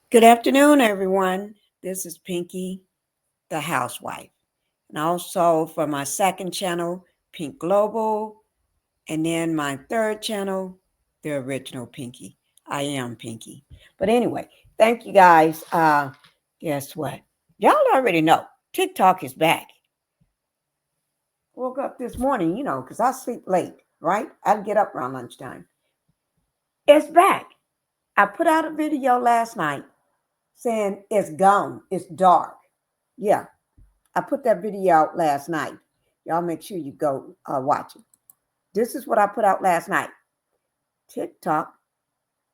Good afternoon, everyone. This is Pinkie, the housewife. And also for my second channel, Pink Global, and then my third channel, the original Pinkie. I am Pinkie. But anyway, thank you guys. Guess what? Y'all already know TikTok is back. Woke up this morning, because I sleep late, right? I get up around lunchtime. It's back. I put out a video last night saying it's gone, it's dark. Yeah, I put that video out last night. Y'all make sure you go watch it. This is what I put out last night. TikTok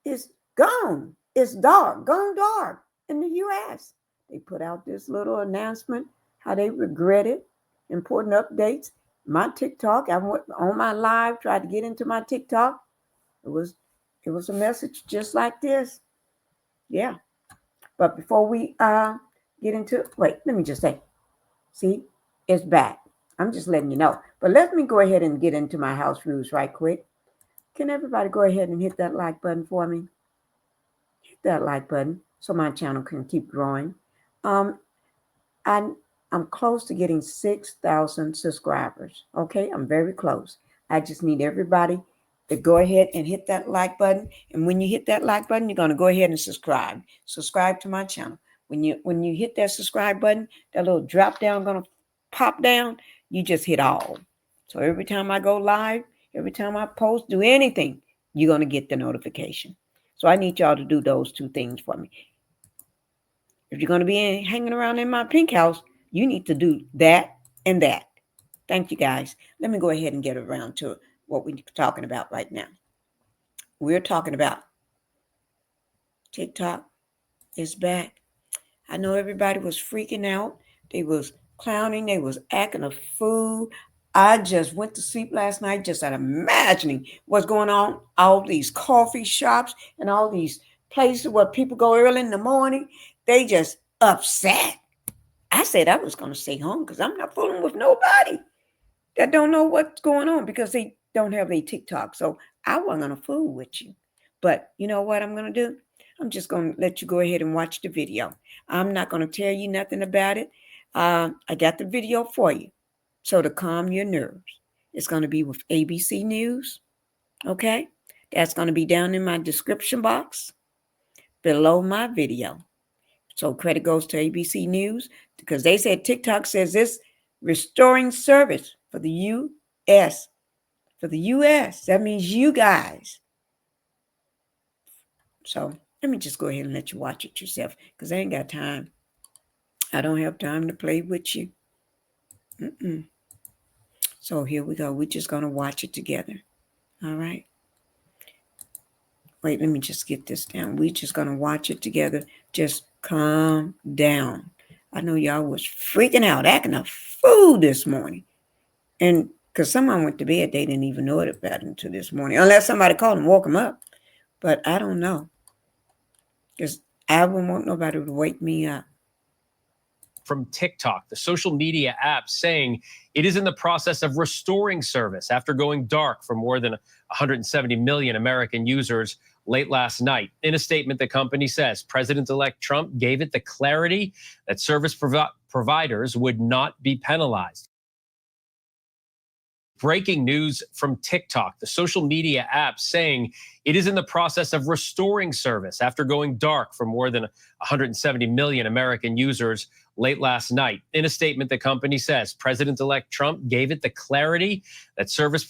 is gone. It's dark, gone dark in the US. They put out this little announcement how they regret it, important updates. My TikTok, I went on my live, tried to get into my TikTok. It was it was a message just like this. Yeah. But before we get into wait, let me just say, see, it's back. I'm just letting you know. But let me go ahead and get into my house rules right quick. Can everybody go ahead and hit that like button for me? Hit that like button so my channel can keep growing. Um, I'm, I'm close to getting 6,000 subscribers. Okay, I'm very close. I just need everybody to go ahead and hit that like button. And when you hit that like button, you're going to go ahead and subscribe. Subscribe to my channel. When you hit that subscribe button, that little drop down going to pop down. You just hit all. So every time I go live, every time I post, do anything, you're going to get the notification. So I need y'all to do those two things for me. If you're going to be hanging around in my pink house, you need to do that and that. Thank you, guys. Let me go ahead and get around to what we're talking about right now. We're talking about TikTok is back. I know everybody was freaking out. They was clowning. They was acting a fool. I just went to sleep last night just at imagining what's going on. All these coffee shops and all these places where people go early in the morning, they just upset. I said I was going to stay home because I'm not fooling with nobody that don't know what's going on because they don't have a TikTok. So I wasn't going to fool with you. But you know what I'm going to do? I'm just going to let you go ahead and watch the video. I'm not going to tell you nothing about it. I got the video for you. So to calm your nerves, it's going to be with ABC News. Okay? That's going to be down in my description box below my video. So credit goes to ABC News because they said TikTok says this restoring service for the U.S. For the U.S. That means you guys. So let me just go ahead and let you watch it yourself because I ain't got time. I don't have time to play with you. Mm-mm. So here we go. We're just going to watch it together. All right. Wait, let me just get this down. We're just going to watch it together. Just calm down. I know y'all was freaking out, acting a fool this morning. And because someone went to bed, they didn't even know it about it until this morning. Unless somebody called and woke them up. But I don't know. Because I wouldn't want nobody to wake me up. From TikTok, the social media app, saying it is in the process of restoring service after going dark for more than 170 million American users late last night. In a statement, the company says President-elect Trump gave it the clarity that service providers would not be penalized. Breaking news from TikTok, the social media app, saying it is in the process of restoring service after going dark for more than 170 million American users late last night. In a statement, the company says President-elect Trump gave it the clarity that service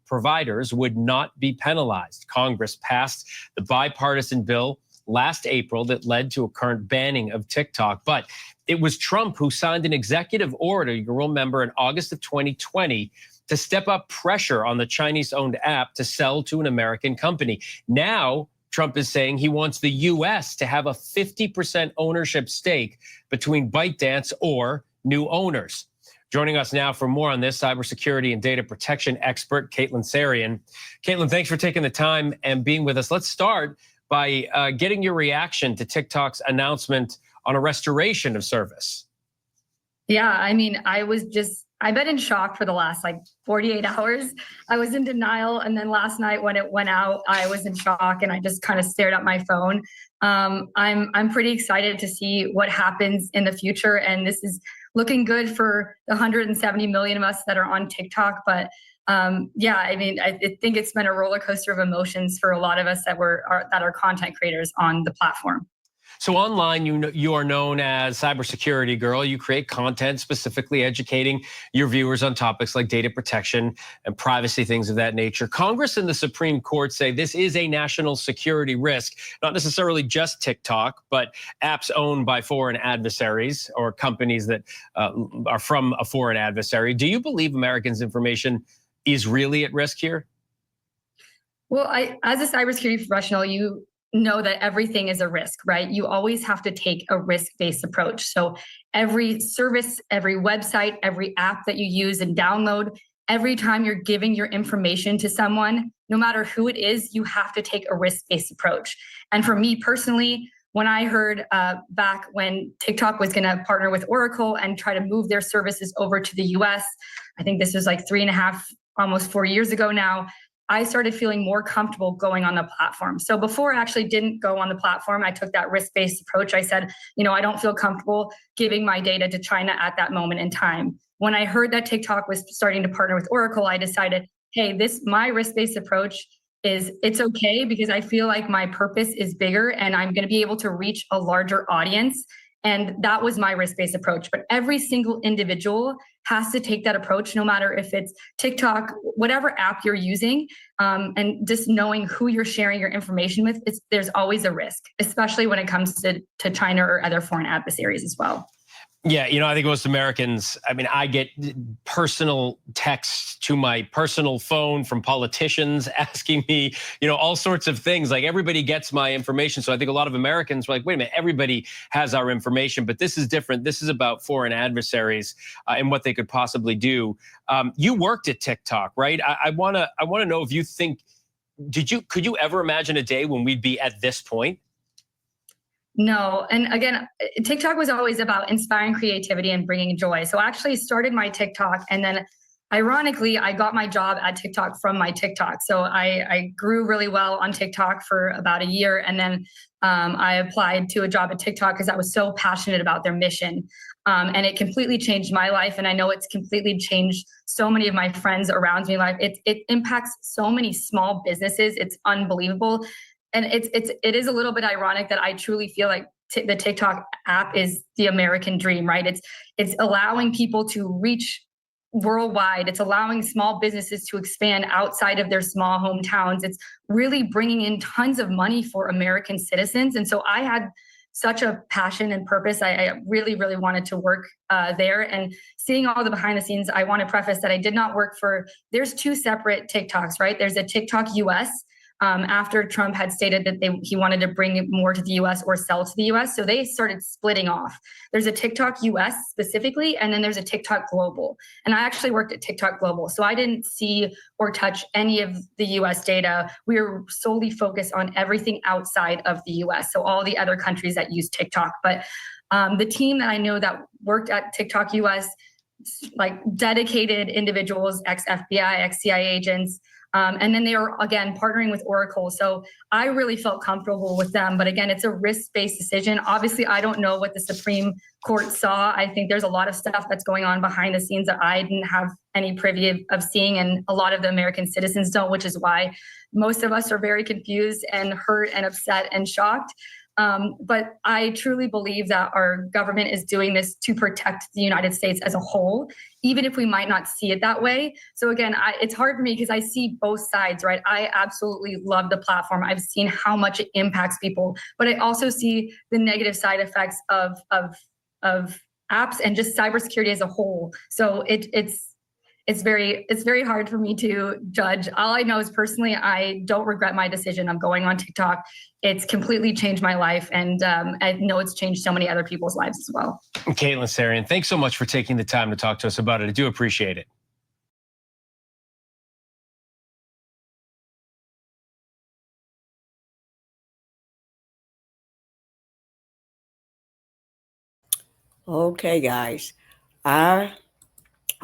providers would not be penalized. Congress passed the bipartisan bill last April that led to a current banning of TikTok. But it was Trump who signed an executive order, you remember, in August of 2020 to step up pressure on the Chinese-owned app to sell to an American company. Now, Trump is saying he wants the U.S. to have a 50% ownership stake between ByteDance or new owners. Joining us now for more on this, cybersecurity and data protection expert, Caitlin Sarian. Caitlin, thanks for taking the time and being with us. Let's start by getting your reaction to TikTok's announcement on a restoration of service. Yeah, I mean, I was just I've been in shock for the last like 48 hours. I was in denial. And then last night when it went out, I was in shock and I just kind of stared at my phone. I'm pretty excited to see what happens in the future. And this is looking good for the 170 million of us that are on TikTok. But yeah, I mean, I think it's been a roller coaster of emotions for a lot of us that are content creators on the platform. So online, you are known as cybersecurity girl. You create content specifically educating your viewers on topics like data protection and privacy, things of that nature. Congress and the Supreme Court say this is a national security risk, not necessarily just TikTok, but apps owned by foreign adversaries or companies that are from a foreign adversary. Do you believe Americans' information is really at risk here? Well, as a cybersecurity professional, you know that everything is a risk, right? You always have to take a risk-based approach. So every service, every website, every app that you use and download, every time you're giving your information to someone, no matter who it is, you have to take a risk-based approach. And for me personally, when I heard back when TikTok was going to partner with Oracle and try to move their services over to the US, I think this was like 3.5, almost 4 years ago now, I started feeling more comfortable going on the platform. So before I actually didn't go on the platform, I took that risk-based approach. I said, I don't feel comfortable giving my data to China at that moment in time. When I heard that TikTok was starting to partner with Oracle, I decided, hey, my risk-based approach it's okay because I feel like my purpose is bigger and I'm going to be able to reach a larger audience. And that was my risk-based approach. But every single individual has to take that approach, no matter if it's TikTok, whatever app you're using, and just knowing who you're sharing your information with, there's always a risk, especially when it comes to China or other foreign adversaries as well. Yeah, I think most Americans, I get personal texts to my personal phone from politicians asking me, all sorts of things. Like everybody gets my information. So I think a lot of Americans are like, wait a minute, everybody has our information, but this is different. This is about foreign adversaries and what they could possibly do. You worked at TikTok, right? I want to know if you think, could you ever imagine a day when we'd be at this point? No. And again, TikTok was always about inspiring creativity and bringing joy. So I actually started my TikTok and then ironically, I got my job at TikTok from my TikTok. So I grew really well on TikTok for about a year. And then I applied to a job at TikTok because I was so passionate about their mission. And it completely changed my life. And I know it's completely changed so many of my friends around me life. It impacts so many small businesses. It's unbelievable. And it is a little bit ironic that I truly feel like the TikTok app is the American dream, right? It's allowing people to reach worldwide. It's allowing small businesses to expand outside of their small hometowns. It's really bringing in tons of money for American citizens. And so I had such a passion and purpose. I really, really wanted to work there. And seeing all the behind the scenes, I want to preface that I did not work there's two separate TikToks, right? There's a TikTok US, after Trump had stated that he wanted to bring it more to the US or sell to the US. So they started splitting off. There's a TikTok US specifically, and then there's a TikTok Global. And I actually worked at TikTok Global. So I didn't see or touch any of the US data. We were solely focused on everything outside of the US. So all the other countries that use TikTok. But the team that I know that worked at TikTok US, like dedicated individuals, ex-FBI, ex-CIA agents, and then they are, again, partnering with Oracle. So I really felt comfortable with them. But again, it's a risk-based decision. Obviously, I don't know what the Supreme Court saw. I think there's a lot of stuff that's going on behind the scenes that I didn't have any privy of seeing. And a lot of the American citizens don't, which is why most of us are very confused and hurt and upset and shocked. But I truly believe that our government is doing this to protect the United States as a whole, even if we might not see it that way. So again, it's hard for me because I see both sides, right? I absolutely love the platform. I've seen how much it impacts people, but I also see the negative side effects of apps and just cybersecurity as a whole. So it's very hard for me to judge. All I know is personally, I don't regret my decision of going on TikTok. It's completely changed my life. And I know it's changed so many other people's lives as well. Caitlin Sarian, thanks so much for taking the time to talk to us about it. I do appreciate it. Okay, guys. I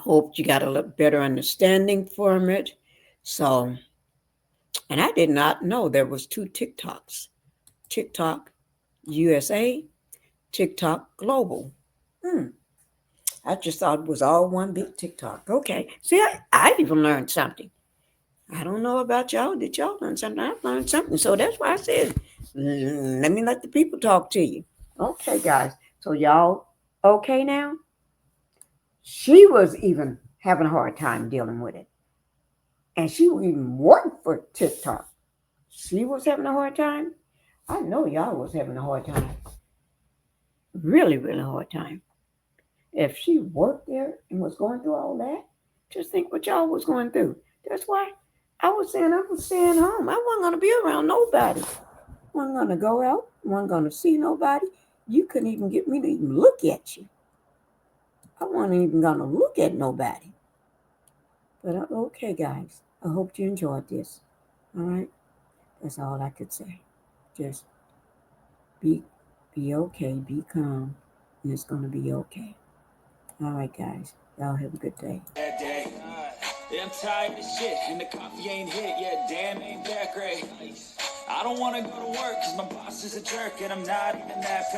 hope you got a little better understanding from it. So, and I did not know there was 2 TikToks. TikTok USA, TikTok Global. I just thought it was all one big TikTok. Okay. See, I even learned something. I don't know about y'all. Did y'all learn something? I've learned something. So that's why I said, let me let the people talk to you. Okay, guys. So y'all okay now? She was even having a hard time dealing with it. And she even worked for TikTok. She was having a hard time. I know y'all was having a hard time. Really, really hard time. If she worked there and was going through all that, just think what y'all was going through. That's why I was staying home. I wasn't going to be around nobody. Wasn't going to go out. Wasn't going to see nobody. You couldn't even get me to even look at you. I wasn't even going to look at nobody. But okay, guys. I hope you enjoyed this. All right? That's all I could say. Just be okay. Be calm. And it's going to be okay. All right, guys. Y'all have a good day. Yeah, I'm tired of shit, and the coffee ain't hit yet. Damn, ain't that great. I don't wanna go to work, cause my boss is a jerk, and I'm not even that